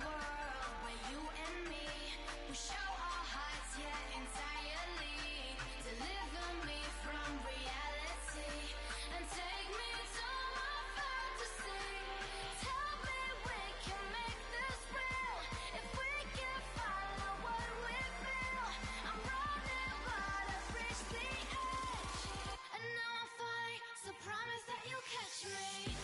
world where you and me, we show our hearts, yeah, entirely. Deliver me from reality and take me to my fantasy. Tell me we can make this real if we can follow what we feel. I'm running but I've reached the edge, and now I'm falling, so promise that you'll catch me.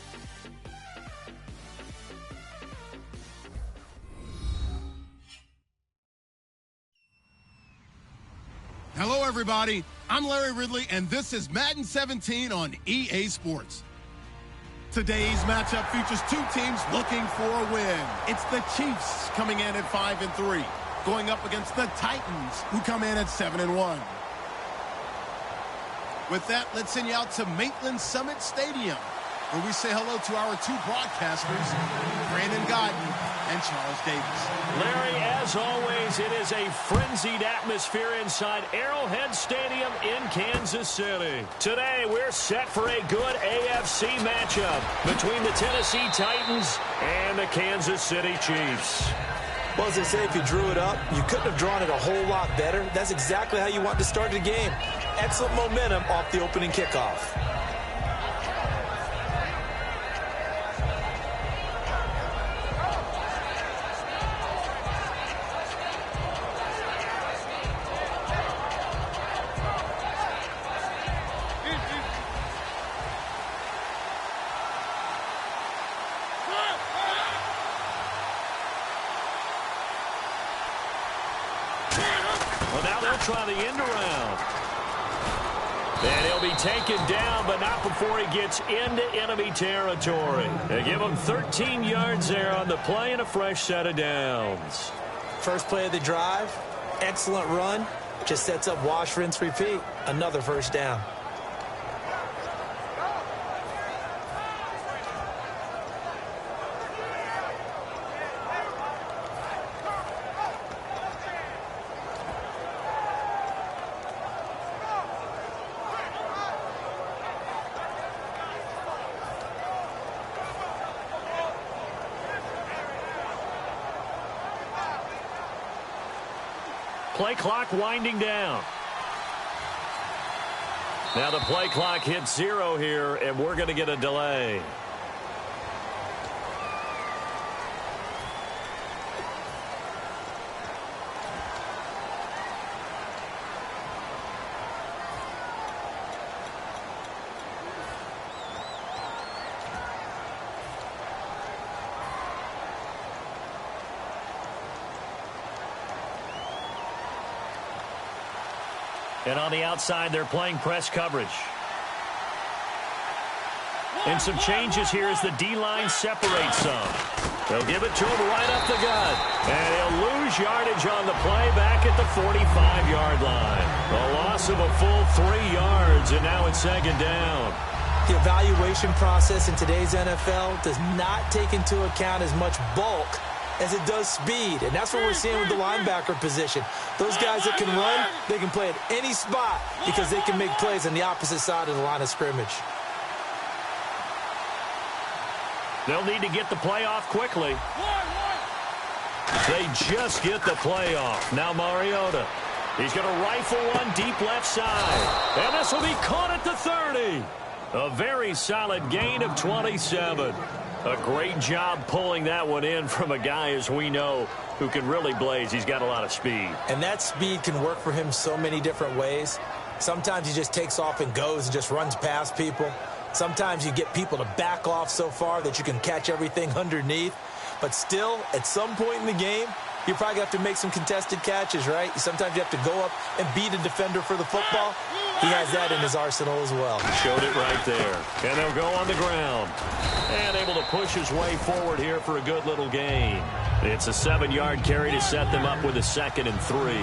Hello, everybody. I'm Larry Ridley, and this is Madden 17 on EA Sports. Today's matchup features two teams looking for a win. It's the Chiefs coming in at 5-3, going up against the Titans, who come in at 7-1. With that, let's send you out to Maitland Summit Stadium, where we say hello to our two broadcasters, Brandon Godden and Charles Davis. Larry, as always, it is a frenzied atmosphere inside Arrowhead Stadium in Kansas City. Today, we're set for a good AFC matchup between the Tennessee Titans and the Kansas City Chiefs. Well, as they say, if you drew it up, you couldn't have drawn it a whole lot better. That's exactly how you want to start the game. Excellent momentum off the opening kickoff. Well, now they'll try the end around. And he'll be taken down, but not before he gets into enemy territory. They give him 13 yards there on the play and a fresh set of downs. First play of the drive, excellent run. Just sets up wash, rinse, repeat. Another first down. Play clock winding down. Now the play clock hits 0 here, and we're going to get a delay. And on the outside, they're playing press coverage. And some changes here as the D-line separates some. They'll give it to him right up the gut. And he'll lose yardage on the play back at the 45-yard line. A loss of a full 3 yards, and now it's second down. The evaluation process in today's NFL does not take into account as much bulk as it does speed, and that's what we're seeing with the linebacker position. Those guys that can run, they can play at any spot because they can make plays on the opposite side of the line of scrimmage. They'll need to get the play off quickly. They just get the play off. Now Mariota. He's going to rifle one deep left side. And this will be caught at the 30. A very solid gain of 27. A great job pulling that one in from a guy, as we know, who can really blaze. He's got a lot of speed. And that speed can work for him so many different ways. Sometimes he just takes off and goes and just runs past people. Sometimes you get people to back off so far that you can catch everything underneath. But still, at some point in the game, you probably have to make some contested catches, right? Sometimes you have to go up and beat a defender for the football. He has that in his arsenal as well. Showed it right there. And they'll go on the ground. And able to push his way forward here for a good little gain. It's a 7-yard carry to set them up with a 2nd and 3.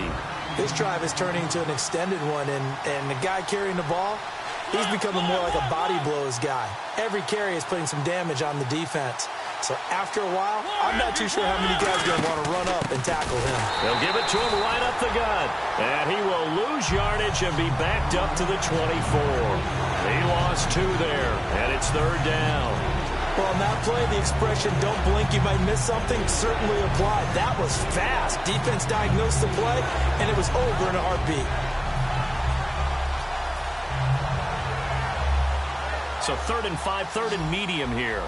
This drive is turning into an extended one, and the guy carrying the ball, he's becoming more like a body blows guy. Every carry is putting some damage on the defense. So after a while, I'm not too sure how many guys are going to want to run up and tackle him. They'll give it to him right up the gut. And he will lose yardage and be backed up to the 24. He lost 2 there, and it's 3rd down. Well, on that play, the expression, don't blink, you might miss something, certainly applied. That was fast. Defense diagnosed the play, and it was over in a heartbeat. So 3rd and 5, 3rd and medium here.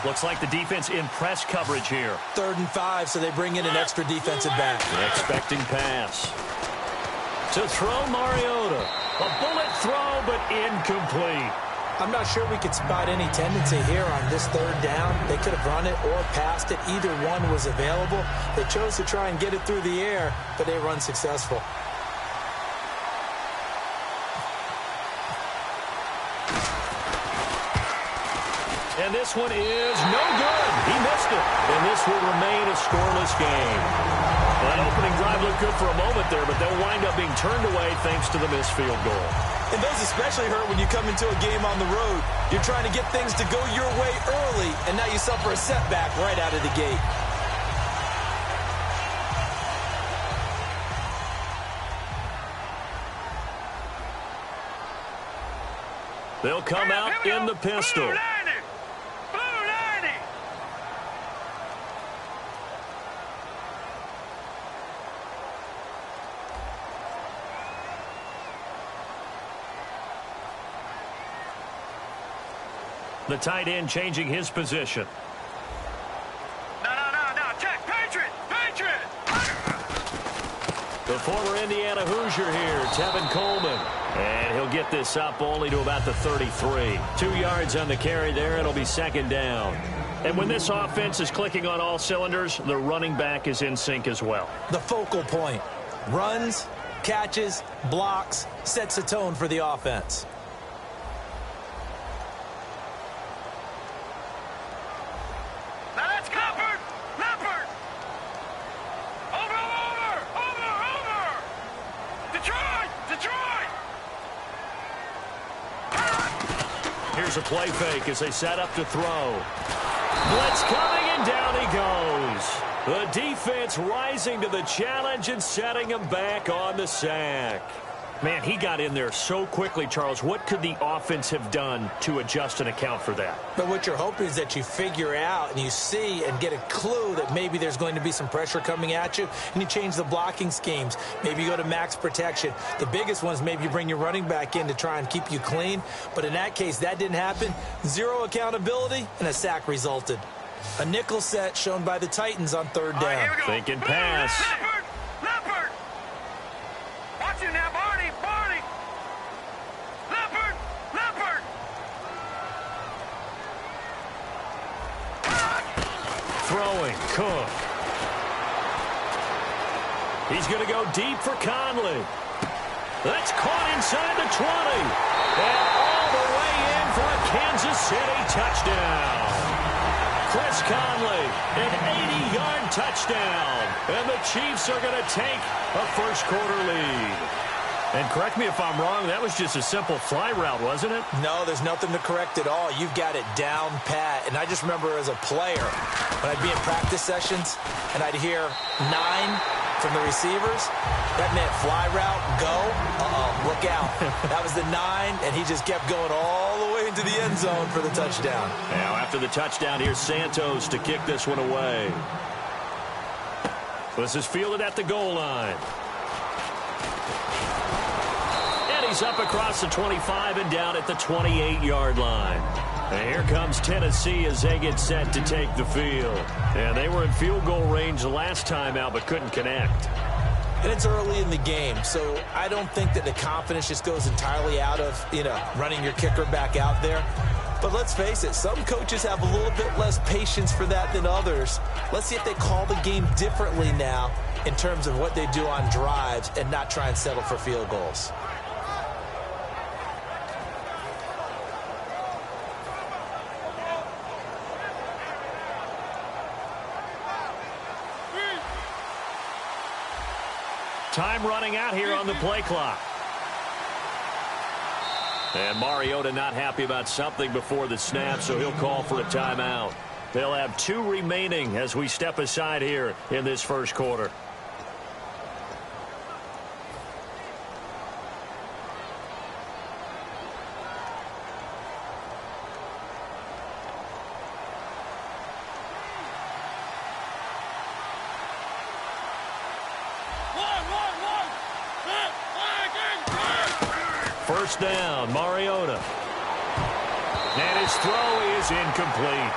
Looks like the defense in press coverage here. 3rd and 5, so they bring in an extra defensive back. Expecting pass. To throw Mariota. A bullet throw, but incomplete. I'm not sure we could spot any tendency here on this 3rd down. They could have run it or passed it. Either one was available. They chose to try and get it through the air, but they were unsuccessful. And this one is no good. He missed it. And this will remain a scoreless game. That opening drive looked good for a moment there, but they'll wind up being turned away thanks to the missed field goal. And those especially hurt when you come into a game on the road. You're trying to get things to go your way early, and now you suffer a setback right out of the gate. They'll come out in the pistol. The tight end changing his position. No. Check. Patriot. The former Indiana Hoosier here, Tevin Coleman. And he'll get this up only to about the 33. 2 yards on the carry there. It'll be 2nd down. And when this offense is clicking on all cylinders, the running back is in sync as well. The focal point. Runs, catches, blocks, sets a tone for the offense. Here's a play fake as they set up to throw. Blitz coming, and down he goes. The defense rising to the challenge and setting him back on the sack. Man, he got in there so quickly, Charles. What could the offense have done to adjust and account for that? But what you're hoping is that you figure out and you see and get a clue that maybe there's going to be some pressure coming at you, and you change the blocking schemes. Maybe you go to max protection. The biggest one is maybe you bring your running back in to try and keep you clean. But in that case, that didn't happen. Zero accountability, and a sack resulted. A nickel set shown by the Titans on 3rd down. Thinking pass. Leopard! Watch him now, Barney! Leopard! Throwing, Cook. He's going to go deep for Conley. That's caught inside the 20. And all the way in for a Kansas City touchdown. Chris Conley, an 80-yard touchdown. And the Chiefs are going to take a first-quarter lead. And correct me if I'm wrong, that was just a simple fly route, wasn't it? No, there's nothing to correct at all. You've got it down pat. And I just remember as a player, when I'd be in practice sessions and I'd hear 9 from the receivers, that meant fly route, go, look out. That was the 9, and he just kept going all the way into the end zone for the touchdown. Now after the touchdown, here's Santos to kick this one away. This is fielded at the goal line. And he's up across the 25 and down at the 28-yard line. And here comes Tennessee as they get set to take the field. And they were in field goal range the last time out but couldn't connect. And it's early in the game, so I don't think that the confidence just goes entirely out of, running your kicker back out there. But let's face it, some coaches have a little bit less patience for that than others. Let's see if they call the game differently now in terms of what they do on drives and not try and settle for field goals. Time running out here on the play clock. And Mariota not happy about something before the snap, so he'll call for a timeout. They'll have 2 remaining as we step aside here in this first quarter. first down. Mariota. And his throw is incomplete.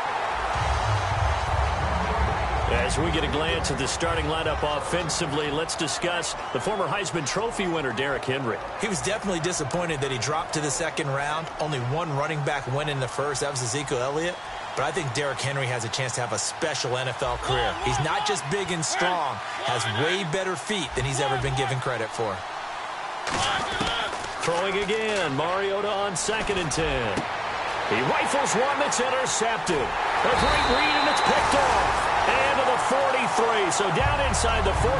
As we get a glance at the starting lineup offensively, let's discuss the former Heisman Trophy winner, Derrick Henry. He was definitely disappointed that he dropped to the second round. Only one running back went in the first. That was Ezekiel Elliott. But I think Derrick Henry has a chance to have a special NFL career. He's not just big and strong, has way better feet than he's ever been given credit for. Throwing again, Mariota on 2nd and 10. He rifles one that's intercepted. A great read, and it's picked off. And to the 43. So down inside the 45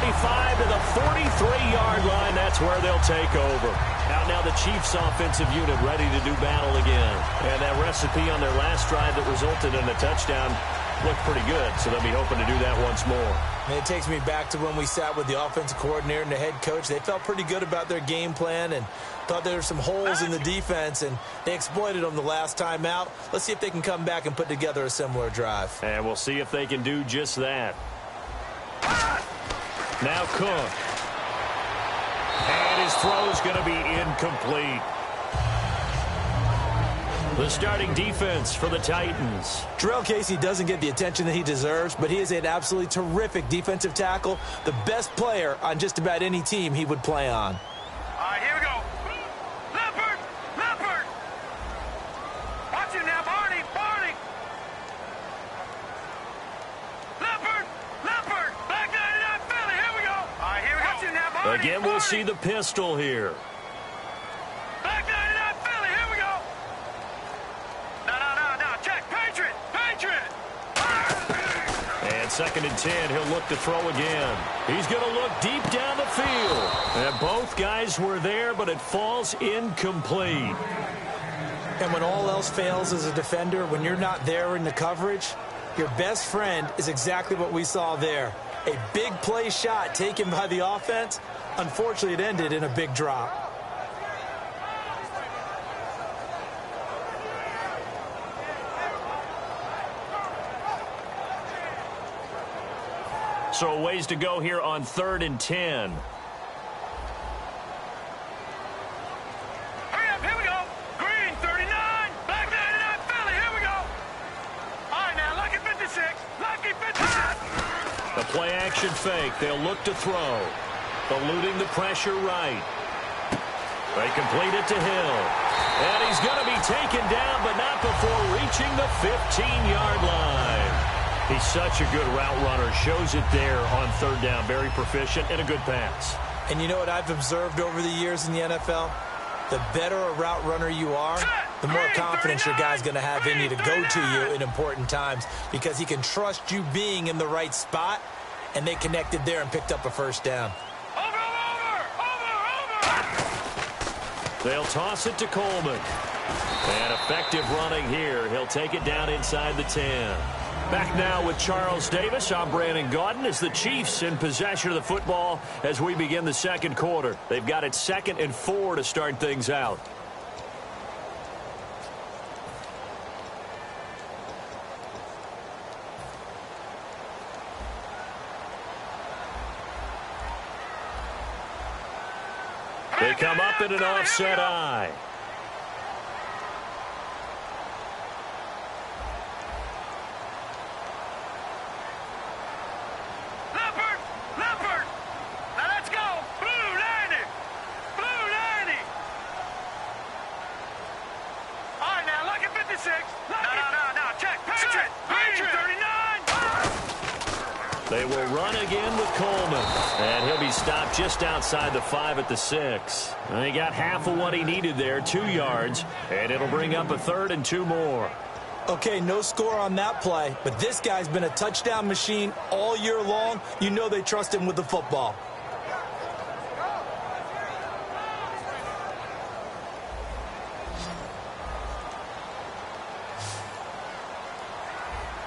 to the 43-yard line. That's where they'll take over. Out now the Chiefs offensive unit ready to do battle again. And that recipe on their last drive that resulted in a touchdown looked pretty good. So they'll be hoping to do that once more. And it takes me back to when we sat with the offensive coordinator and the head coach. They felt pretty good about their game plan and thought there were some holes in the defense, and they exploited them the last time out. Let's see if they can come back and put together a similar drive. And we'll see if they can do just that. Now Cook. And his throw's going to be incomplete. The starting defense for the Titans. Jarrell Casey doesn't get the attention that he deserves, but he is an absolutely terrific defensive tackle, the best player on just about any team he would play on. All right, here we go. Leopard! Leopard! Watch it now, Barney! Barney! Leopard! Leopard! Back 99 Philly, here we go! All right, here we go. Watch it now, Barney! Again, we'll Barney. see the pistol here. Back 99 Philly, here we go! No, check! Patriot! Patriot! And 2nd and 10, he'll look to throw again. He's going to look deep down the field. And both guys were there, but it falls incomplete. And when all else fails as a defender, when you're not there in the coverage, your best friend is exactly what we saw there. A big play shot taken by the offense. Unfortunately, it ended in a big drop. So a ways to go here on 3rd and 10. Hurry up, here we go! Green, 39! Back 99 Philly, here we go! All right, now, lucky 56! Lucky 56! The play-action fake. They'll look to throw. Eluding the pressure right. They complete it to Hill. And he's going to be taken down, but not before reaching the 15-yard line. He's such a good route runner. Shows it there on 3rd down. Very proficient and a good pass. And you know what I've observed over the years in the NFL? The better a route runner you are, the more confidence your guy's going to have in you to go to you in important times because he can trust you being in the right spot, and they connected there and picked up a first down. They'll toss it to Coleman. And effective running here. He'll take it down inside the 10. Back now with Charles Davis. I'm Brandon Gaudin as the Chiefs in possession of the football as we begin the second quarter. They've got it 2nd and 4 to start things out. They come up in an offset eye. Leopard! Now let's go! Blue 90! Blue 90! All right, now, lucky 56! No, check! Patriot! Patriot! 39! They will run again with Coleman. And he'll be stopped just outside the 5 at the 6. And he got half of what he needed there, 2 yards. And it'll bring up a 3rd and 2 more. Okay, no score on that play, but this guy's been a touchdown machine all year long. You know they trust him with the football.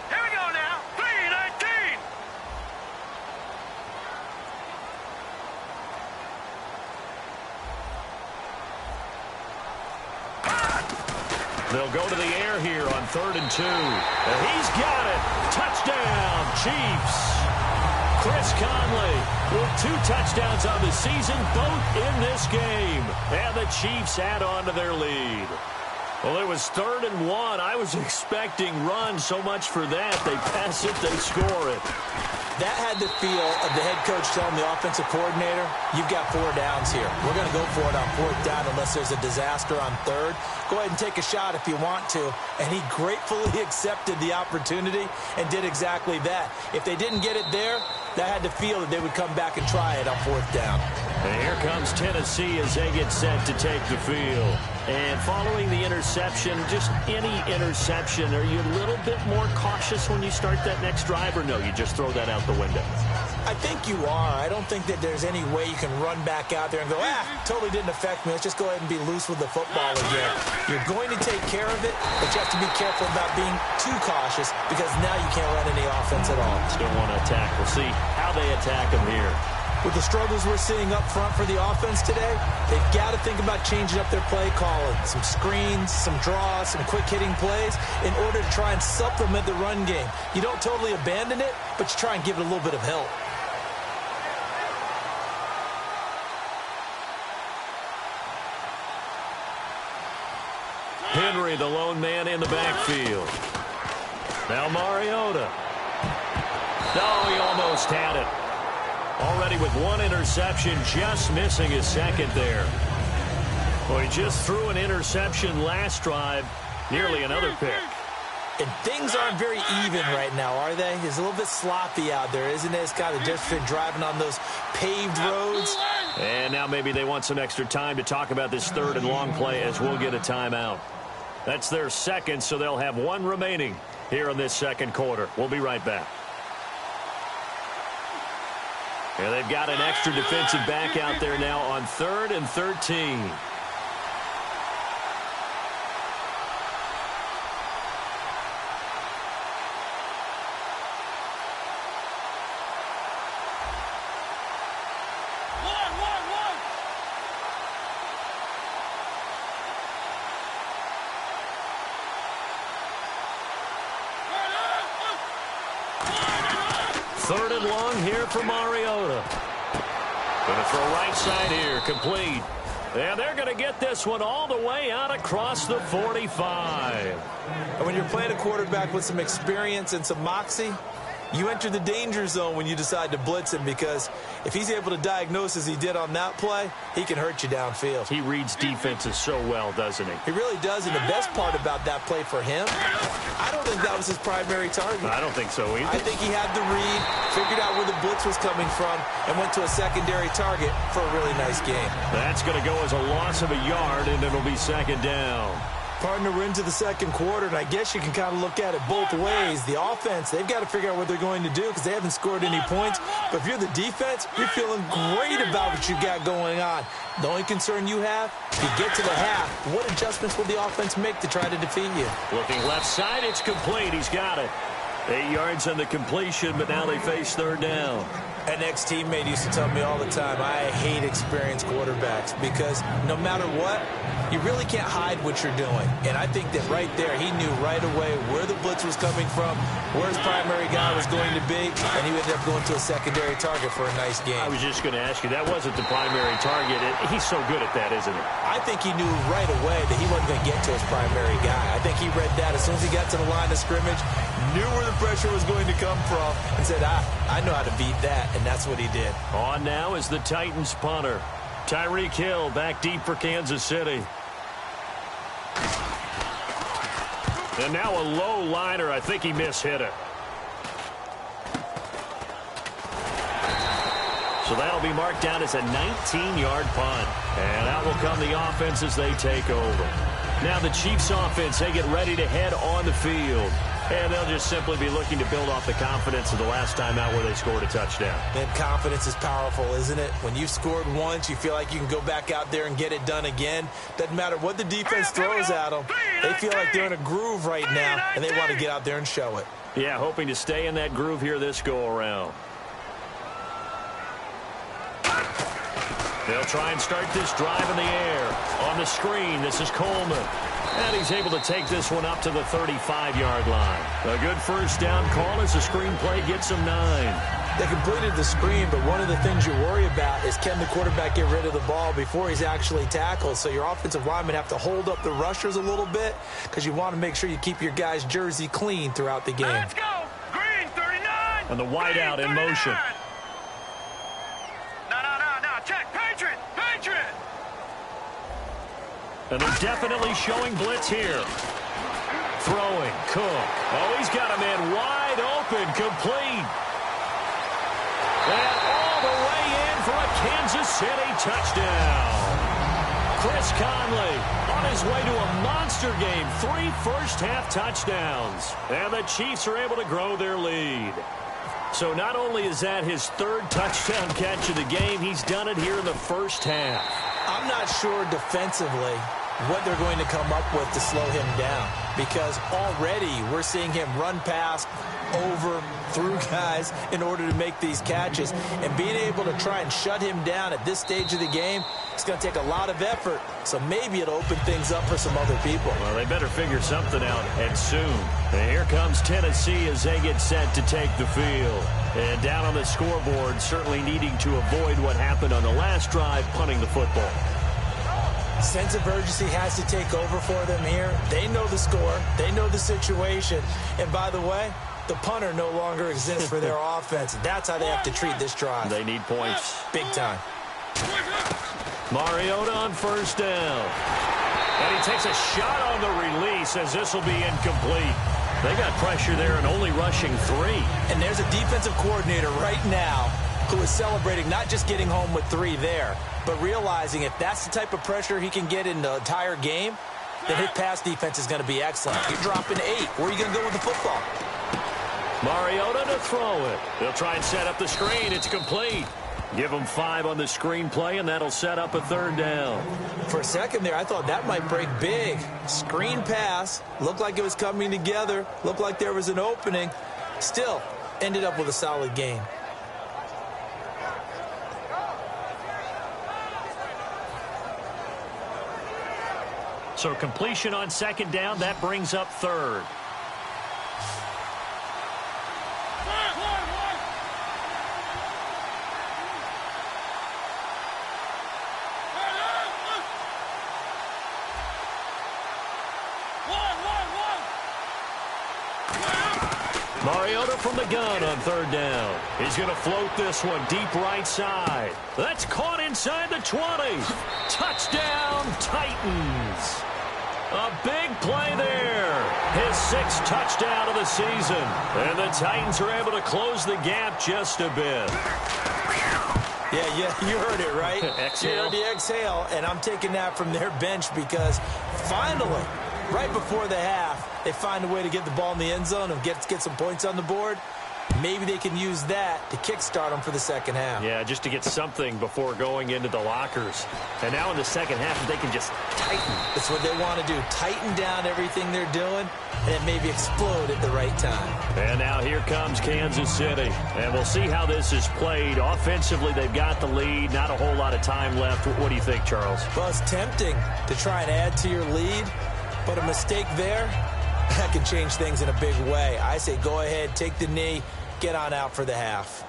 Here we go now! 319! They'll go to the air here on 3rd and 2. And he's got it. Touchdown, Chiefs. Chris Conley with 2 touchdowns on the season, both in this game. And the Chiefs add on to their lead. Well, it was 3rd and 1. I was expecting run so much for that. They pass it, they score it. That had the feel of the head coach telling the offensive coordinator, you've got 4 downs here. We're going to go for it on 4th down unless there's a disaster on 3rd. Go ahead and take a shot if you want to. And he gratefully accepted the opportunity and did exactly that. If they didn't get it there, that had the feel that they would come back and try it on 4th down. And here comes Tennessee as they get set to take the field. And following the interception, just any interception, are you a little bit more cautious when you start that next drive, or no, you just throw that out the window? I think you are. I don't think that there's any way you can run back out there and go, totally didn't affect me. Let's just go ahead and be loose with the football again. You're going to take care of it, but you have to be careful about being too cautious because now you can't run any offense at all. Still want to attack. We'll see how they attack them here. With the struggles we're seeing up front for the offense today, they've got to think about changing up their play calling. Some screens, some draws, some quick-hitting plays in order to try and supplement the run game. You don't totally abandon it, but you try and give it a little bit of help. Henry, the lone man in the backfield. Now Mariota. No, he almost had it. Already with 1 interception, just missing his 2nd there. Well, he just threw an interception last drive, nearly another pick. And things aren't very even right now, are they? It's a little bit sloppy out there, isn't it? It's kind of just been driving on those paved roads. And now maybe they want some extra time to talk about this 3rd and long play as we'll get a timeout. That's their 2nd, so they'll have 1 remaining here in this 2nd quarter. We'll be right back. And they've got an extra defensive back out there now on 3rd and 13. Third and long here for Mariota. Going to throw right side here, complete. And they're going to get this one all the way out across the 45. And when you're playing a quarterback with some experience and some moxie, you enter the danger zone when you decide to blitz him, because if he's able to diagnose as he did on that play, he can hurt you downfield. He reads defenses so well, doesn't he? He really does, and the best part about that play for him, I don't think that was his primary target. I don't think so either. I think he had the read, figured out where the blitz was coming from, and went to a secondary target for a really nice game. That's going to go as a loss of a yard, and it'll be 2nd down. Partner, we're into the 2nd quarter, and I guess you can kind of look at it both ways. The offense, they've got to figure out what they're going to do because they haven't scored any points. But if you're the defense, you're feeling great about what you got going on. The only concern you have, if you get to the half, what adjustments will the offense make to try to defeat you? Looking left side, it's complete. He's got it. 8 yards on the completion, but now they face 3rd down. An ex-teammate used to tell me all the time, I hate experienced quarterbacks because no matter what, you really can't hide what you're doing. And I think that right there, he knew right away where the blitz was coming from, where his primary guy was going to be, and he ended up going to a secondary target for a nice game. I was just going to ask you, that wasn't the primary target. He's so good at that, isn't he? I think he knew right away that he wasn't going to get to his primary guy. I think he read that as soon as he got to the line of scrimmage, knew where the pressure was going to come from, and said, I know how to beat that. And that's what he did. On now is the Titans punter. Tyreek Hill back deep for Kansas City. And now a low liner. I think he mishit it. So that'll be marked down as a 19-yard punt. And out will come the offense as they take over. Now the Chiefs offense, they get ready to head on the field. And they'll just simply be looking to build off the confidence of the last time out where they scored a touchdown. And confidence is powerful, isn't it? When you've scored once, you feel like you can go back out there and get it done again. Doesn't matter what the defense throws at them. They feel like they're in a groove right now, and they want to get out there and show it. Yeah, hoping to stay in that groove here this go-around. They'll try and start this drive in the air. On the screen, this is Coleman. And he's able to take this one up to the 35-yard line. A good first down call as the screenplay gets him 9. They completed the screen, but one of the things you worry about is can the quarterback get rid of the ball before he's actually tackled? So your offensive linemen have to hold up the rushers a little bit because you want to make sure you keep your guy's jersey clean throughout the game. Let's go. Green 39. And the wideout in motion. No. Check. Patriot. And they're definitely showing blitz here. Throwing, Cook. Oh, he's got a man wide open, complete. And all the way in for a Kansas City touchdown. Chris Conley on his way to a monster game. 3 first-half touchdowns. And the Chiefs are able to grow their lead. So not only is that his 3rd touchdown catch of the game, he's done it here in the first half. I'm not sure defensively what they're going to come up with to slow him down, because already we're seeing him run past, over, through guys in order to make these catches. And being able to try and shut him down at this stage of the game, it's going to take a lot of effort. So maybe it'll open things up for some other people. Well, they better figure something out, and soon. And here comes Tennessee as they get set to take the field. And down on the scoreboard, certainly needing to avoid what happened on the last drive, punting the football. Sense of urgency has to take over for them here. They know the score. They know the situation. And by the way, the punter no longer exists for their offense. That's how they have to treat this drive. They need points. Big time. Mariota on first down. And he takes a shot on the release as this will be incomplete. They got pressure there and only rushing 3. And there's a defensive coordinator right now who is celebrating not just getting home with 3 there, but realizing if that's the type of pressure he can get in the entire game, then his pass defense is going to be excellent. You're dropping 8. Where are you going to go with the football? Mariota to throw it. They'll try and set up the screen. It's complete. Give them 5 on the screen play, and that'll set up a 3rd down. For a second there, I thought that might break big. Screen pass. Looked like it was coming together. Looked like there was an opening. Still, ended up with a solid game. So completion on 2nd down, that brings up 3rd. Mariota from the gun on 3rd down. He's going to float this one deep right side. That's caught inside the 20. Touchdown, Titans. A big play there. His 6th touchdown of the season. And the Titans are able to close the gap just a bit. Yeah, you heard it, right? Exhale. You heard the exhale, and I'm taking that from their bench because finally, right before the half, they find a way to get the ball in the end zone and get some points on the board. Maybe they can use that to kickstart them for the second half. Yeah, just to get something before going into the lockers. And now in the second half, they can just tighten. That's what they want to do. Tighten down everything they're doing and then maybe explode at the right time. And now here comes Kansas City. And we'll see how this is played. Offensively, they've got the lead. Not a whole lot of time left. What do you think, Charles? Well, it's tempting to try and add to your lead, but a mistake there, that can change things in a big way. I say go ahead, take the knee, get on out for the half.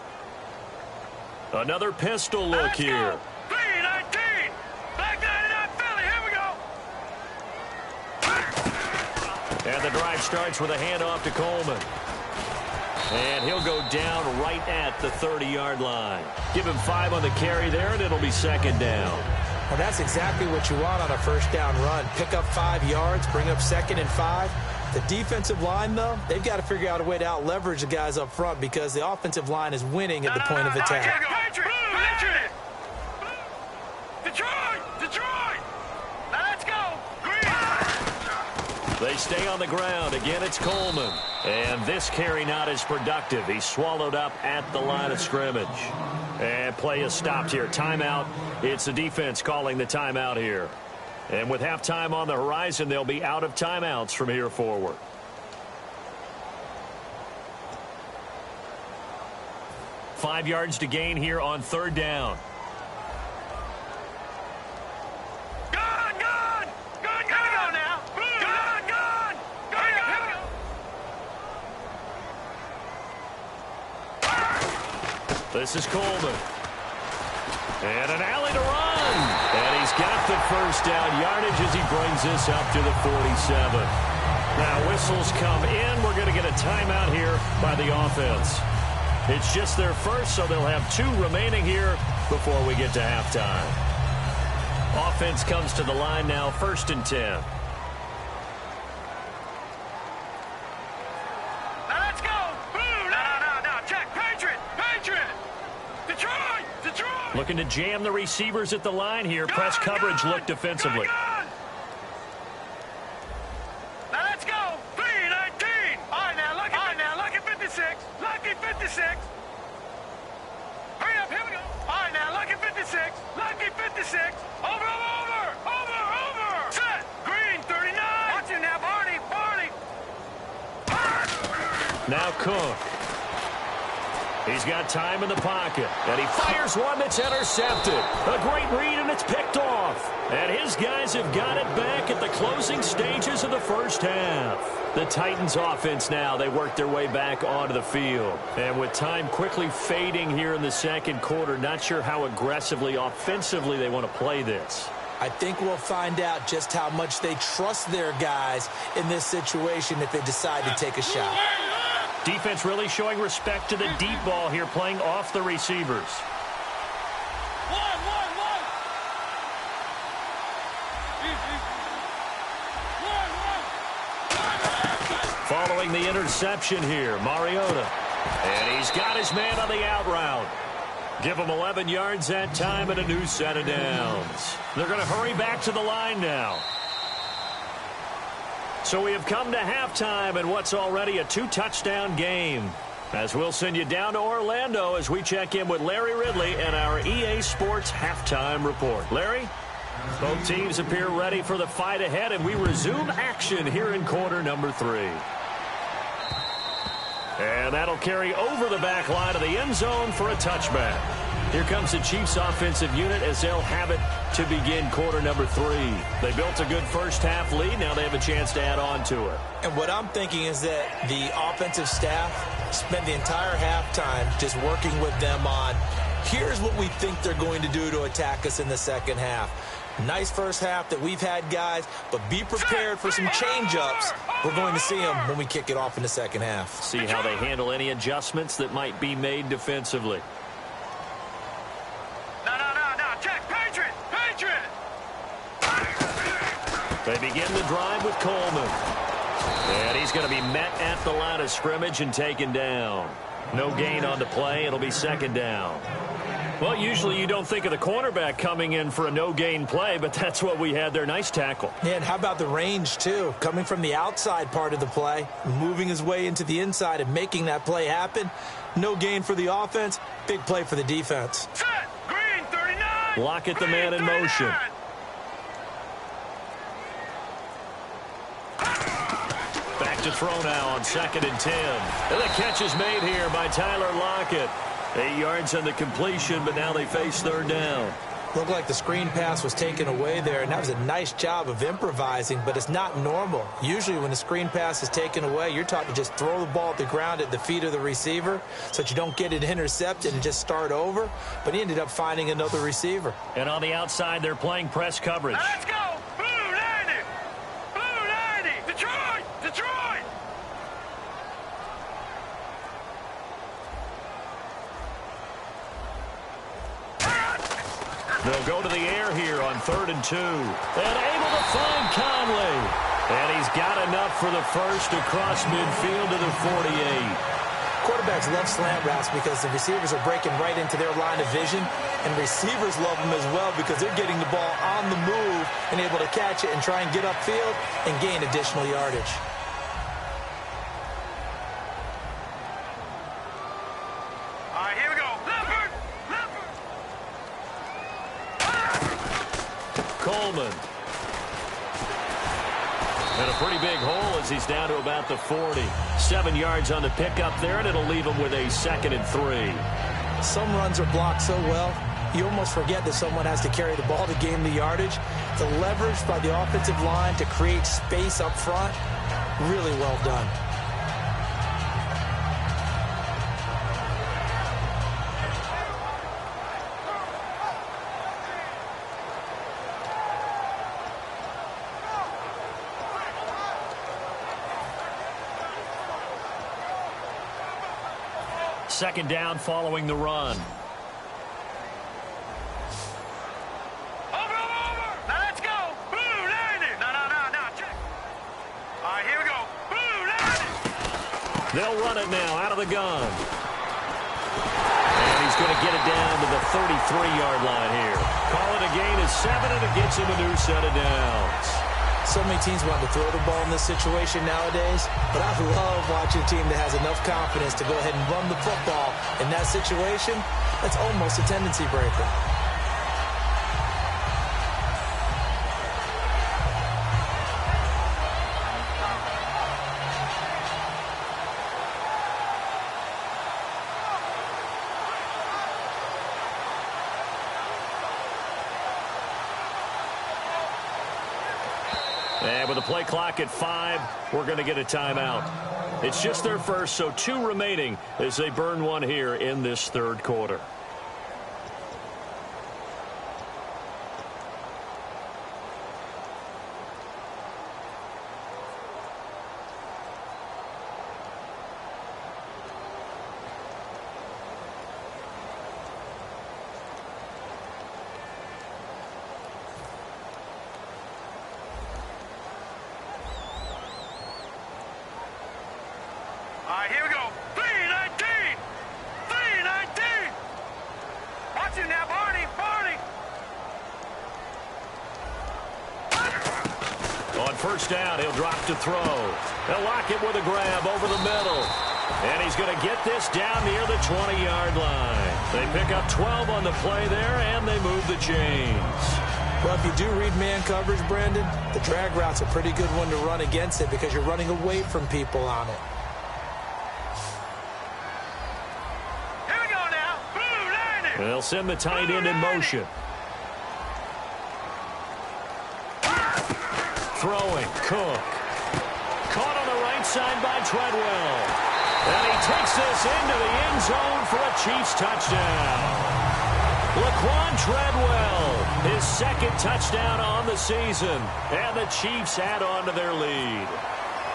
Another pistol look here. B-19. Back 99 Philly. Here we go. And the drive starts with a handoff to Coleman. And he'll go down right at the 30-yard line. Give him 5 on the carry there, and it'll be 2nd down. Well, that's exactly what you want on a first down run. Pick up 5 yards, bring up 2nd and 5. The defensive line, though, they've got to figure out a way to out-leverage the guys up front because the offensive line is winning at the point of attack. Patriot! Detroit! Let's go! Green! They stay on the ground. Again, it's Coleman. And this carry not as productive. He's swallowed up at the line of scrimmage. And play is stopped here. Timeout. It's the defense calling the timeout here. And with halftime on the horizon, they'll be out of timeouts from here forward. Five yards to gain here on 3rd down. This is Coleman. And an alley to run. And he's got the first down yardage as he brings this up to the 47. Now whistles come in. We're going to get a timeout here by the offense. It's just their first, so they'll have 2 remaining here before we get to halftime. Offense comes to the line now, 1st and 10. Now let's go. Boom. No. Check. Patriot. Detroit. Looking to jam the receivers at the line here. Press coverage look defensively. Now let's go. 3-19. All right, now, lucky 56. Lucky 56. Hurry up, here we go. All right, now, lucky 56. Lucky 56. Over. Set. Green, 39. Watch him now, Barney. Now Cook. He's got time in the pocket. And he fires one that's intercepted. A great read, and it's picked off. And his guys have got it back at the closing stages of the first half. The Titans offense now, they work their way back onto the field. And with time quickly fading here in the second quarter, not sure how aggressively, offensively they want to play this. I think we'll find out just how much they trust their guys in this situation if they decide to take a shot. Defense really showing respect to the deep ball here, playing off the receivers. Following the interception here, Mariota. And he's got his man on the out route. Give him 11 yards that time and a new set of downs. They're going to hurry back to the line now. So we have come to halftime in what's already a 2-touchdown game. As we'll send you down to Orlando as we check in with Larry Ridley and our EA Sports halftime report. Larry? Both teams appear ready for the fight ahead, and we resume action here in quarter number 3. And that'll carry over the back line of the end zone for a touchback. Here comes the Chiefs offensive unit as they'll have it to begin quarter number 3. They built a good first half lead. Now they have a chance to add on to it. And what I'm thinking is that the offensive staff spent the entire halftime just working with them on, here's what we think they're going to do to attack us in the second half. Nice first half that we've had, guys, but be prepared for some change-ups. We're going to see them when we kick it off in the second half. See how they handle any adjustments that might be made defensively. No. Check. Patriot. They begin the drive with Coleman. And he's going to be met at the line of scrimmage and taken down. No gain on the play. It'll be second down. Well, usually you don't think of the cornerback coming in for a no-gain play, but that's what we had there. Nice tackle. Yeah, and how about the range, too? Coming from the outside part of the play, moving his way into the inside and making that play happen. No gain for the offense, big play for the defense. Set. Green, 39. Lockett the man in motion. Back to throw now on 2nd and 10. And the catch is made here by Tyler Lockett. 8 yards on the completion, but now they face third down. Looked like the screen pass was taken away there, and that was a nice job of improvising, but it's not normal. Usually when the screen pass is taken away, you're taught to just throw the ball at the ground at the feet of the receiver so that you don't get it intercepted and just start over, but he ended up finding another receiver. And on the outside, they're playing press coverage. Now let's go. Blue 90. Detroit. They'll go to the air here on 3rd and 2. And able to find Conley. And he's got enough for the first across midfield to the 48. Quarterbacks love slant routes because the receivers are breaking right into their line of vision, and receivers love them as well because they're getting the ball on the move and able to catch it and try and get upfield and gain additional yardage. All right, here we go. Leopard. Coleman. And a pretty big hole as he's down to about the 40. 7 yards on the pickup there, and it'll leave him with a 2nd and 3. Some runs are blocked so well, you almost forget that someone has to carry the ball to gain the yardage. The leverage by the offensive line to create space up front, really well done. second down following the run. They'll run it now out of the gun. And he's going to get it down to the 33-yard line here. Call it a gain of 7, and it gets him a new set of downs. So many teams want to throw the ball in this situation nowadays, but I love watching a team that has enough confidence to go ahead and run the football. In that situation, that's almost a tendency breaker. And with the play clock at 5, we're going to get a timeout. It's just their first, so 2 remaining as they burn one here in this third quarter. All right, here we go. 3-19. 3-19. Watch it now, Barney. On first down, he'll drop to throw. They'll lock it with a grab over the middle. And he's going to get this down near the 20-yard line. They pick up 12 on the play there, and they move the chains. Well, if you do read man coverage, Brandon, the drag route's a pretty good one to run against it because you're running away from people on it. They'll send the tight end in motion. Throwing, Cook. Caught on the right side by Treadwell. And he takes this into the end zone for a Chiefs touchdown. Laquan Treadwell, his second touchdown on the season. And the Chiefs add on to their lead.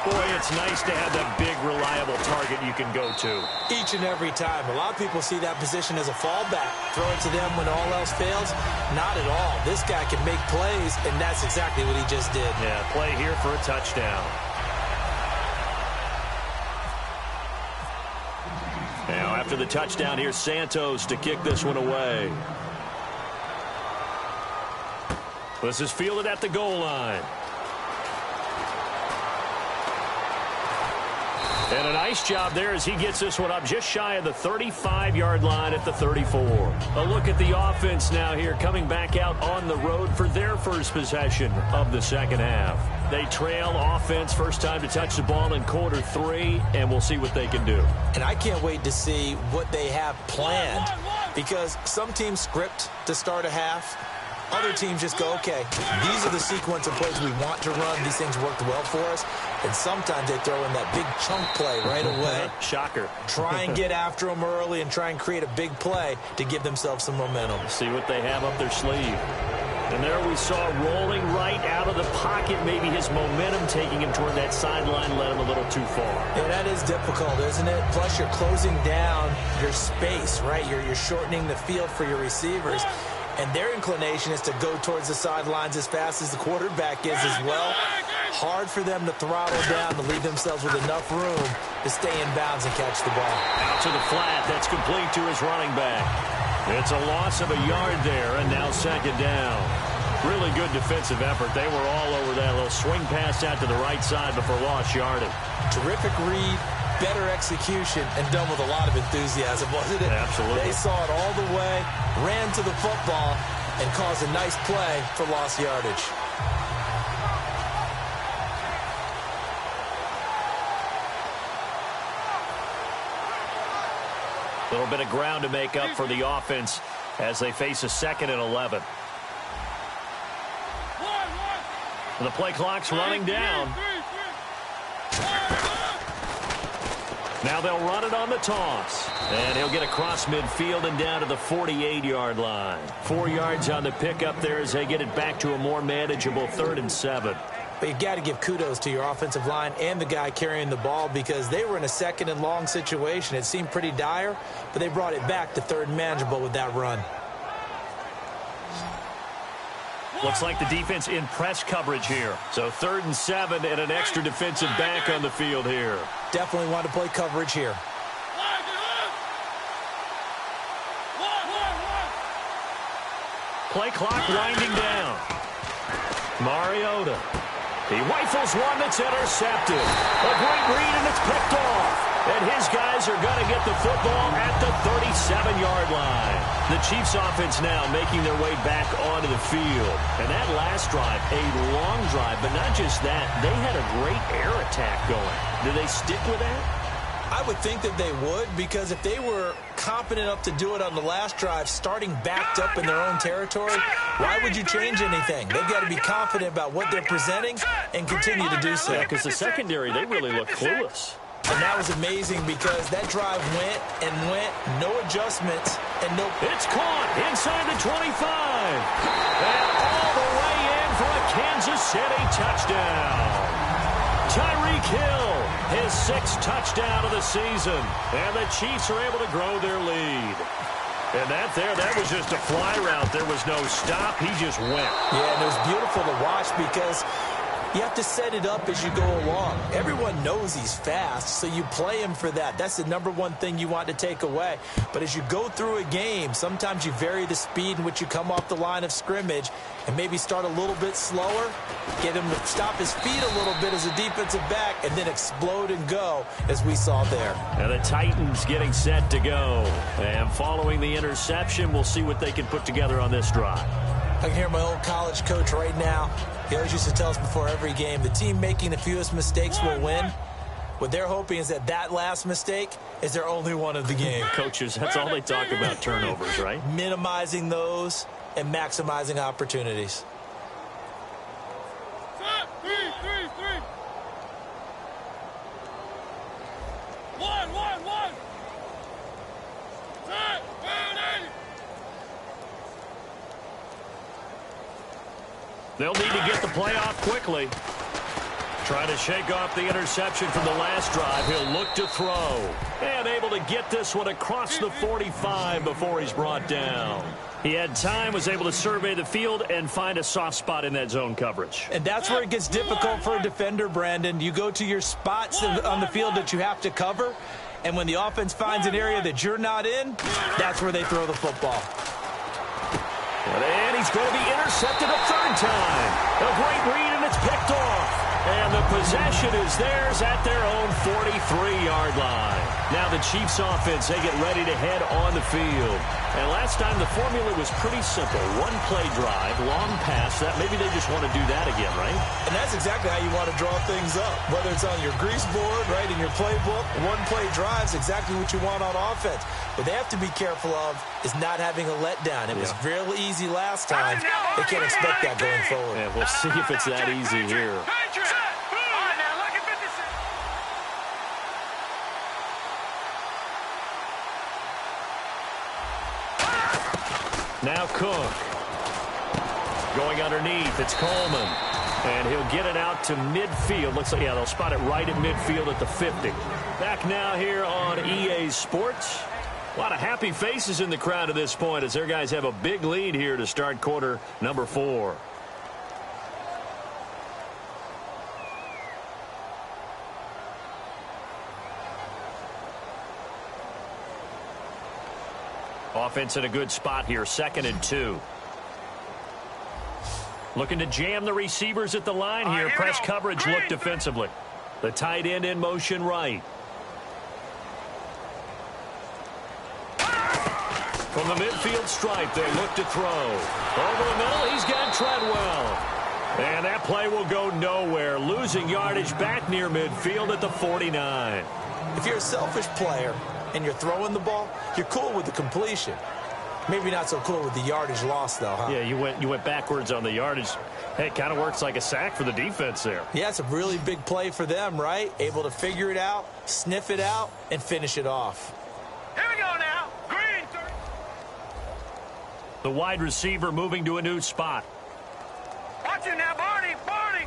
Boy, it's nice to have that big, reliable target you can go to. Each and every time. A lot of people see that position as a fallback. Throw it to them when all else fails. Not at all. This guy can make plays, and that's exactly what he just did. Yeah, play here for a touchdown. Now, after the touchdown, here's Santos to kick this one away. This is fielded at the goal line. And a nice job there as he gets this one up just shy of the 35-yard line at the 34. A look at the offense now here coming back out on the road for their first possession of the second half. They trail offense first time to touch the ball in quarter 3, and we'll see what they can do. And I can't wait to see what they have planned because some teams script to start a half. Other teams just go, okay, these are the sequence of plays we want to run. These things worked well for us. And sometimes they throw in that big chunk play right away. Shocker. Try and get after them early and try and create a big play to give themselves some momentum. See what they have up their sleeve. And there we saw rolling right out of the pocket. Maybe his momentum taking him toward that sideline led him a little too far. Yeah, that is difficult, isn't it? Plus, you're closing down your space, right? You're shortening the field for your receivers. And their inclination is to go towards the sidelines as fast as the quarterback is as well. Hard for them to throttle down to leave themselves with enough room to stay in bounds and catch the ball. Out to the flat. That's complete to his running back. It's a loss of a yard there, and now second down. Really good defensive effort. They were all over that little swing pass out to the right side before lost yardage. Terrific read, better execution, and done with a lot of enthusiasm, wasn't it? Absolutely. They saw it all the way, ran to the football, and caused a nice play for lost yardage. A little bit of ground to make up for the offense as they face a 2nd and 11. The play clock's running down. Now they'll run it on the toss. And he'll get across midfield and down to the 48-yard line. 4 yards on the pickup there as they get it back to a more manageable 3rd and 7. But you got to give kudos to your offensive line and the guy carrying the ball because they were in a second and long situation. It seemed pretty dire, but they brought it back to third and manageable with that run. Looks like the defense in press coverage here. So 3rd and 7 and an extra defensive back on the field here. Definitely want to play coverage here. Play clock winding down. Mariota. He rifles one that's intercepted. A great read, and it's picked off. And his guys are going to get the football at the 37-yard line. The Chiefs offense now making their way back onto the field. And that last drive, a long drive, but not just that. They had a great air attack going. Do they stick with that? I would think that they would, because if they were confident enough to do it on the last drive, starting backed up in their own territory, why would you change anything? They've got to be confident about what they're presenting and continue to do so. Yeah, because the secondary, they really look clueless. And that was amazing because that drive went and went, no adjustments, and no... It's caught inside the 25. And all the way in for a Kansas City touchdown. Tyreek Hill, his 6th touchdown of the season. And the Chiefs are able to grow their lead. And that was just a fly route. There was no stop. He just went. Yeah, and it was beautiful to watch because you have to set it up as you go along. Everyone knows he's fast, so you play him for that. That's the #1 thing you want to take away. But as you go through a game, sometimes you vary the speed in which you come off the line of scrimmage and maybe start a little bit slower, get him to stop his feet a little bit as a defensive back, and then explode and go, as we saw there. And the Titans getting set to go. And following the interception, we'll see what they can put together on this drive. I can hear my old college coach right now. He always used to tell us before every game, the team making the fewest mistakes will win. What they're hoping is that that last mistake is their only one of the game. Coaches, that's all they talk about, turnovers, right? Minimizing those and maximizing opportunities. They'll need to get the play off quickly. Trying to shake off the interception from the last drive. He'll look to throw. And able to get this one across the 45 before he's brought down. He had time, was able to survey the field and find a soft spot in that zone coverage. And that's where it gets difficult for a defender, Brandon. You go to your spots on the field that you have to cover, and when the offense finds an area that you're not in, that's where they throw the football. And he's going to be intercepted a 3rd time. A great read, and it's picked off. And the possession is theirs at their own 43-yard line. Now the Chiefs offense, they get ready to head on the field. And last time the formula was pretty simple. 1-play drive, long pass. That maybe they just want to do that again, right? And that's exactly how you want to draw things up. Whether it's on your grease board, right, in your playbook, 1-play drive is exactly what you want on offense. What they have to be careful of is not having a letdown. It was real easy last time. They can't expect that going forward. Yeah, we'll see if it's that easy here. Now Cook. Going underneath, it's Coleman. And he'll get it out to midfield. Looks like, yeah, they'll spot it right at midfield at the 50. Back now here on EA Sports. A lot of happy faces in the crowd at this point as their guys have a big lead here to start quarter number 4. Offense in a good spot here, 2nd and 2. Looking to jam the receivers at the line here. Press coverage look defensively. The tight end in motion right. From the midfield stripe, they look to throw. Over the middle, he's got Treadwell. And that play will go nowhere. Losing yardage back near midfield at the 49. If you're a selfish player and you're throwing the ball, you're cool with the completion. Maybe not so cool with the yardage loss, though, huh? Yeah, you went backwards on the yardage. Hey, it kind of works like a sack for the defense there. Yeah, it's a really big play for them, right? Able to figure it out, sniff it out, and finish it off. Here we go now. Green. The wide receiver moving to a new spot. Watch it now, Barney. Barney.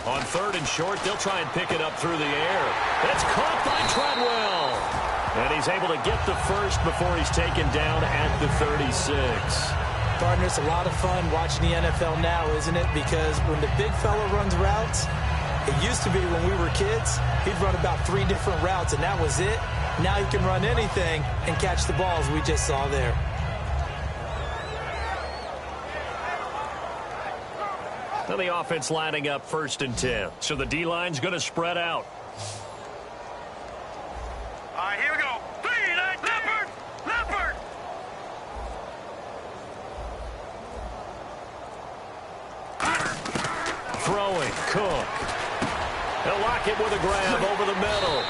On 3rd and short, they'll try and pick it up through the air. That's caught by Treadwell. And he's able to get the first before he's taken down at the 36. Partner, it's a lot of fun watching the NFL now, isn't it? Because when the big fella runs routes, it used to be when we were kids, he'd run about 3 different routes, and that was it. Now he can run anything and catch the balls we just saw there. Now the offense lining up 1st and 10. So the D-line's going to spread out. All right, here we go. 3, Leopard! Leopard! Throwing, Cook. He'll lock it with a grab over the middle.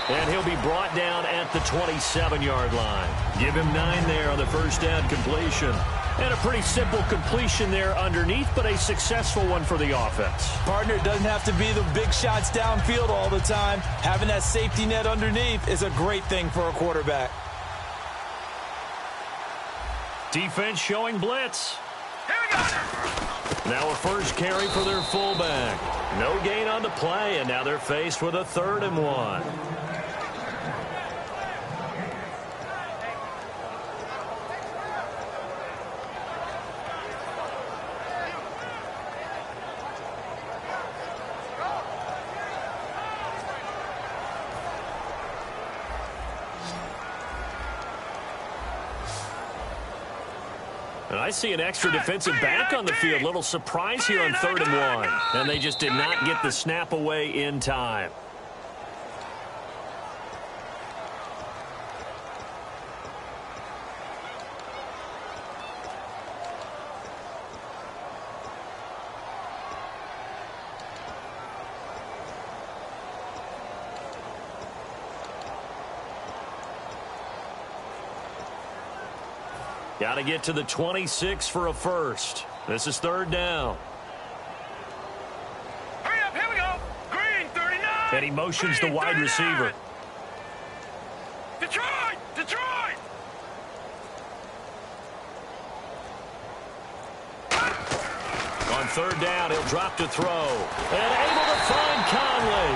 And he'll be brought down at the 27-yard line. Give him 9 there on the first down completion. And a pretty simple completion there underneath, but a successful one for the offense. Partner, it doesn't have to be the big shots downfield all the time. Having that safety net underneath is a great thing for a quarterback. Defense showing blitz. Here we go! Now a first carry for their fullback. No gain on the play, and now they're faced with a 3rd and 1. And I see an extra defensive back on the field. Little surprise here on 3rd and 1. And they just did not get the snap away in time. Got to get to the 26 for a first. This is 3rd down. Hurry up, here we go. Green, 39. And he motions Green, the wide 39. receiver. Detroit! Detroit! On 3rd down, he'll drop to throw. And able to find Conley.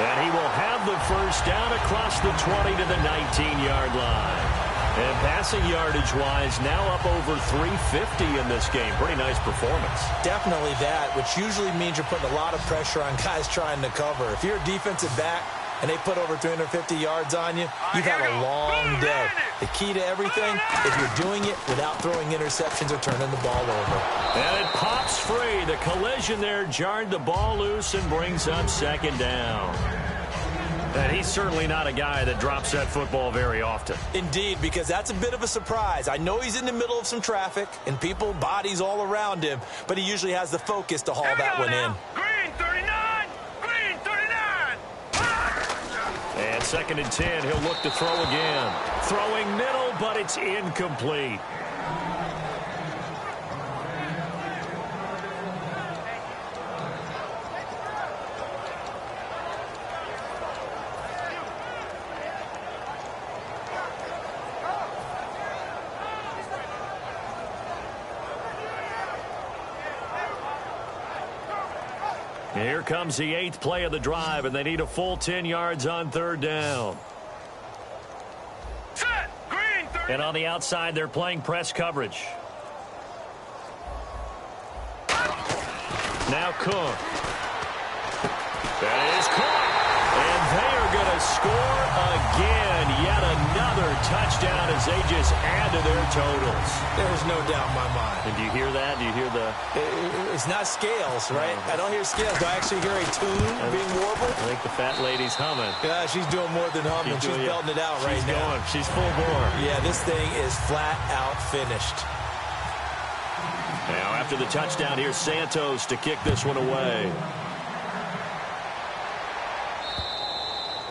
And he will have the first down across the 20 to the 19-yard line. And passing yardage-wise, now up over 350 in this game. Pretty nice performance. Definitely that, which usually means you're putting a lot of pressure on guys trying to cover. If you're a defensive back and they put over 350 yards on you, you've had a long day. The key to everything, if you're doing it without throwing interceptions or turning the ball over. And it pops free. The collision there jarred the ball loose and brings up 2nd down. And he's certainly not a guy that drops that football very often. Indeed, because that's a bit of a surprise. I know he's in the middle of some traffic and people, bodies all around him, but he usually has the focus to haul that one in. Green, 39. Green, 39. And 2nd and 10, he'll look to throw again. Throwing middle, but it's incomplete. Here comes the 8th play of the drive, and they need a full 10 yards on 3rd down. Set. Green, 30. And on the outside, they're playing press coverage. Now Cook. That is caught. And they are going to score again. Yet another touchdown as they just add to their totals. There's no doubt in my mind. And do you hear that? Do you hear the... It's not scales, right? I don't hear scales. Do I actually hear a tune being warbled? I think the fat lady's humming. Yeah, she's doing more than humming. She's belting it out right now. She's going. She's full bore. Yeah, this thing is flat out finished. Now after the touchdown, here's Santos to kick this one away.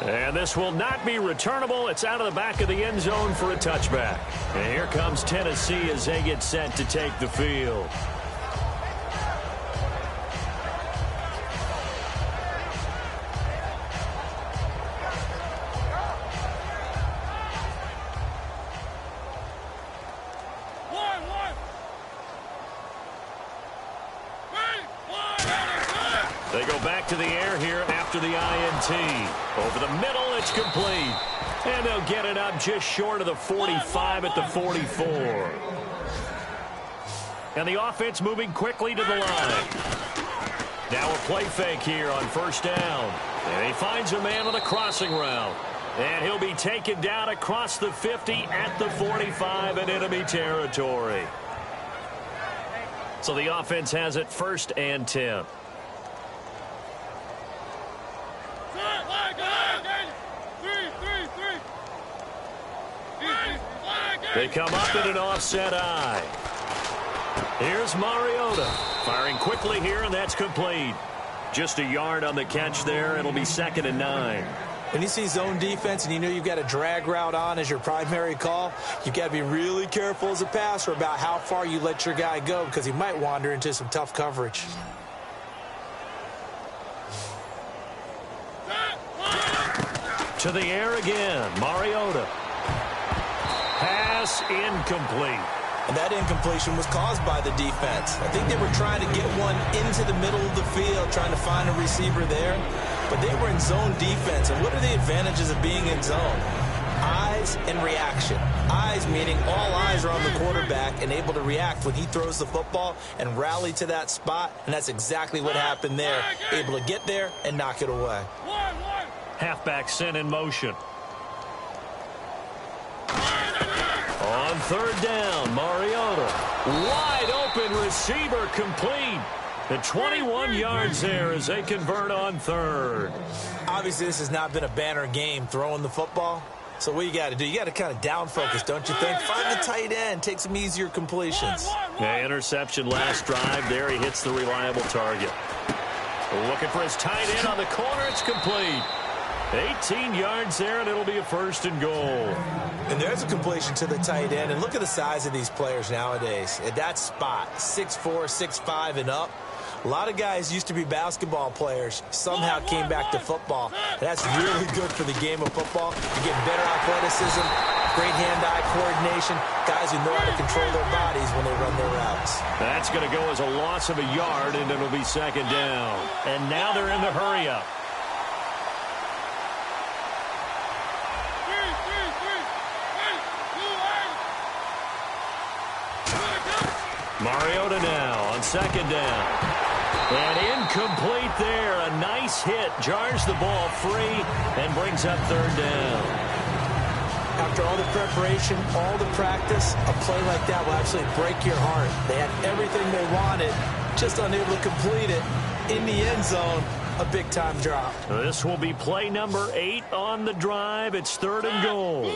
And this will not be returnable. It's out of the back of the end zone for a touchback. And here comes Tennessee as they get set to take the field. They go back to the air here after the INT. Over the middle, it's complete. And they'll get it up just short of the 45 at the 44. And the offense moving quickly to the line. Now a play fake here on first down. And he finds a man on the crossing route. And he'll be taken down across the 50 at the 45 in enemy territory. So the offense has it 1st and 10. They come up in an offset eye. Here's Mariota. Firing quickly here, and that's complete. Just a yard on the catch there. It'll be 2nd and 9. When you see zone defense and you know you've got a drag route on as your primary call, you've got to be really careful as a passer about how far you let your guy go because he might wander into some tough coverage. To the air again. Mariota. Pass incomplete. And that incompletion was caused by the defense. I think they were trying to get one into the middle of the field, trying to find a receiver there. But they were in zone defense. And what are the advantages of being in zone? Eyes and reaction. Eyes meaning all eyes are on the quarterback and able to react when he throws the football and rally to that spot. And that's exactly what happened there. Able to get there and knock it away. Halfback sent in motion. On 3rd down, Mariota. Wide open receiver complete. The 21 yards there as they convert on 3rd. Obviously, this has not been a banner game throwing the football. So what you got to do, you got to kind of down focus, don't you think? Find the tight end, take some easier completions. Yeah, interception last drive. There he hits the reliable target. Looking for his tight end on the corner. It's complete. 18 yards there, and it'll be a 1st and goal. And there's a completion to the tight end. And look at the size of these players nowadays. At that spot, 6'4", 6'5", and up. A lot of guys used to be basketball players, somehow came back to football. And that's really good for the game of football. You get better athleticism, great hand-eye coordination, guys who know how to control their bodies when they run their routes. That's going to go as a loss of a yard, and it'll be 2nd down. And now they're in the hurry-up. Mariota now on 2nd down. And incomplete there. A nice hit. Jars the ball free and brings up 3rd down. After all the preparation, all the practice, a play like that will absolutely break your heart. They had everything they wanted, just unable to complete it. In the end zone, a big-time drop. This will be play number 8 on the drive. It's 3rd and goal.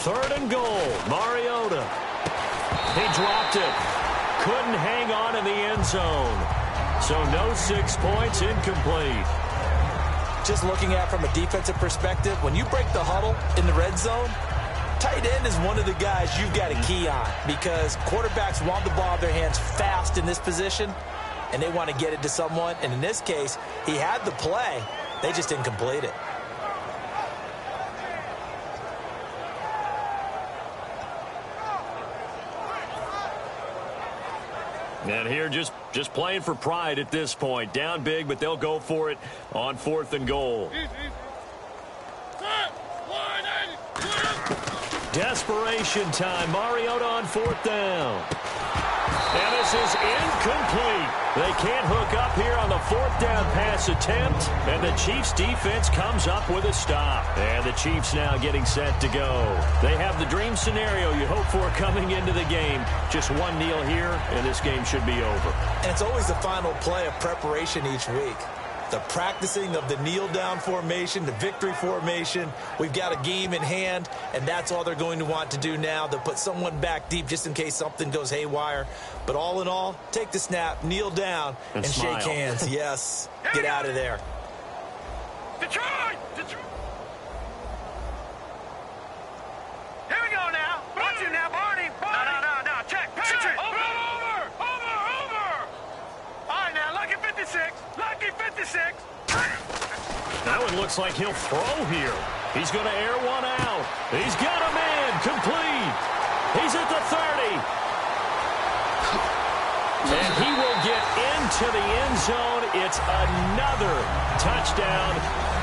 3rd and goal. Mariota. He dropped it. Couldn't hang on in the end zone. So no 6 points, incomplete. Just looking at it from a defensive perspective, when you break the huddle in the red zone, tight end is one of the guys you've got to key on because quarterbacks want the ball in their hands fast in this position, and they want to get it to someone. And in this case, he had the play. They just didn't complete it. And here just playing for pride at this point. Down big, but they'll go for it on 4th and goal. Desperation time. Mariota on 4th down. And this is incomplete. They can't hook up here on the 4th down pass attempt. And the Chiefs defense comes up with a stop. And the Chiefs now getting set to go. They have the dream scenario you hope for coming into the game. Just one kneel here, and this game should be over. And it's always the final play of preparation each week. The practicing of the kneel-down formation, the victory formation. We've got a game in hand, and that's all they're going to want to do now. They'll put someone back deep just in case something goes haywire. But all in all, take the snap, kneel down, and shake hands. Yes, get out of there. Detroit! Detroit! Here we go now. Watch it now, Barney. No. Check. Patrick. Over. All right, now, lucky 56. Lucky 56. That one looks like he'll throw here. He's going to air one out. He's got a man complete. He's at the 30. And he will get into the end zone. It's another touchdown.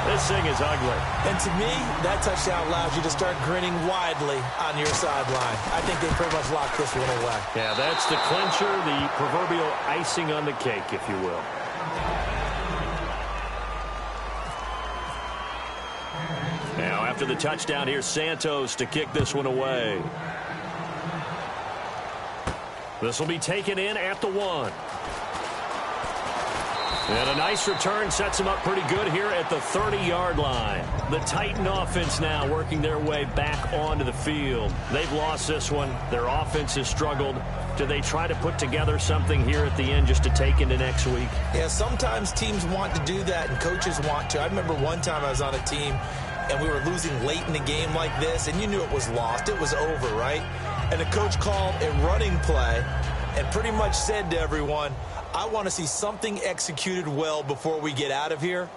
This thing is ugly. And to me, that touchdown allows you to start grinning widely on your sideline. I think they pretty much locked this one away. Yeah, that's the clincher, the proverbial icing on the cake, if you will. Now, after the touchdown, here's Santos to kick this one away. This will be taken in at the 1. And a nice return sets them up pretty good here at the 30-yard line. The Titan offense now working their way back onto the field. They've lost this one. Their offense has struggled. Do they try to put together something here at the end just to take into next week? Yeah, sometimes teams want to do that and coaches want to. I remember one time I was on a team and we were losing late in the game like this, and you knew it was lost. It was over, right? And the coach called a running play and pretty much said to everyone, I want to see something executed well before we get out of here.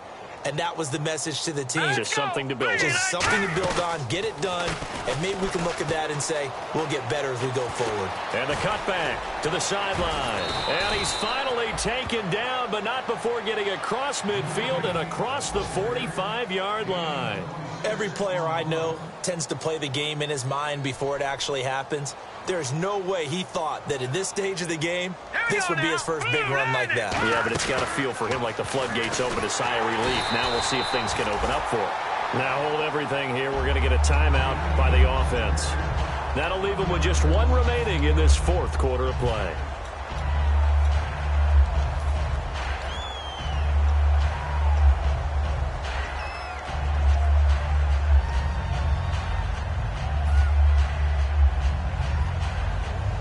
And that was the message to the team. Just something to build on. Just something to build on, get it done, and maybe we can look at that and say, we'll get better as we go forward. And the cutback to the sideline. And he's finally taken down, but not before getting across midfield and across the 45-yard line. Every player I know tends to play the game in his mind before it actually happens. There's no way he thought that at this stage of the game, this would be his first big run like that. Yeah, but it's got to feel for him like the floodgates open, a sigh of relief. Now we'll see if things can open up for him. Now hold everything here. We're going to get a timeout by the offense. That'll leave them with just one remaining in this fourth quarter of play.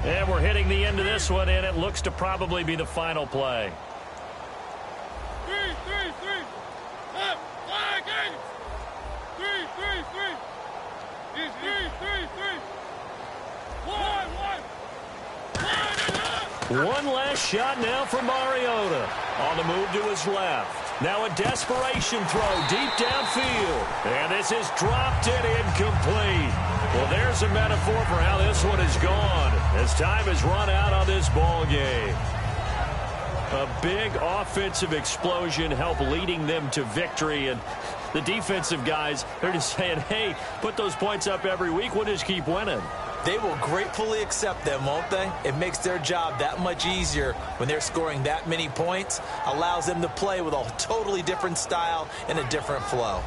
And we're hitting the end of this one, and it looks to probably be the final play. 3, 3, 3. Up, flag in. 3, 3, 3. It's 3, 3, 3. 1, 1. 1 and up. One last shot now for Mariota. On the move to his left. Now a desperation throw deep downfield. And this is dropped and incomplete. Well, there's a metaphor for how this one is gone as time has run out on this ball game. A big offensive explosion helped leading them to victory. And the defensive guys, they're just saying, hey, put those points up every week. We'll just keep winning. They will gratefully accept them, won't they? It makes their job that much easier when they're scoring that many points. Allows them to play with a totally different style and a different flow.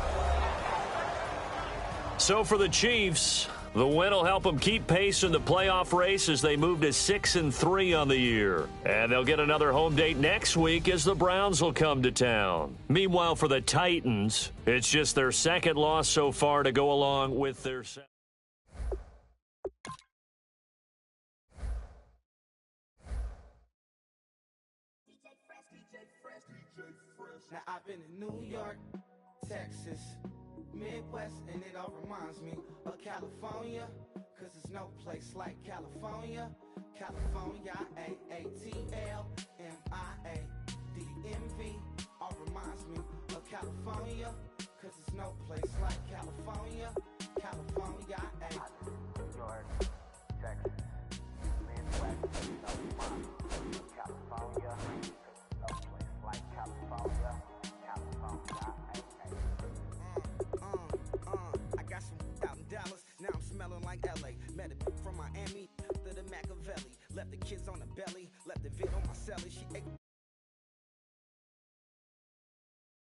So for the Chiefs, the win will help them keep pace in the playoff race as they move to 6-3 on the year. And they'll get another home date next week as the Browns will come to town. Meanwhile, for the Titans, it's just their second loss so far to go along with their... Now I've been in New York, Texas, Midwest, and it all reminds me of California, cause there's no place like California. California, A-A-T-L-M-I-A-D-D-M-V, all reminds me of California, cause there's no place like California. California, New York, Texas, Midwest, and it all reminds me of California, cause there's no place like California. I got some out in Dallas, now I'm smelling like LA. Met a from Miami, to the Machiavelli. Left the kids on the belly, left the vid on my celly. She ate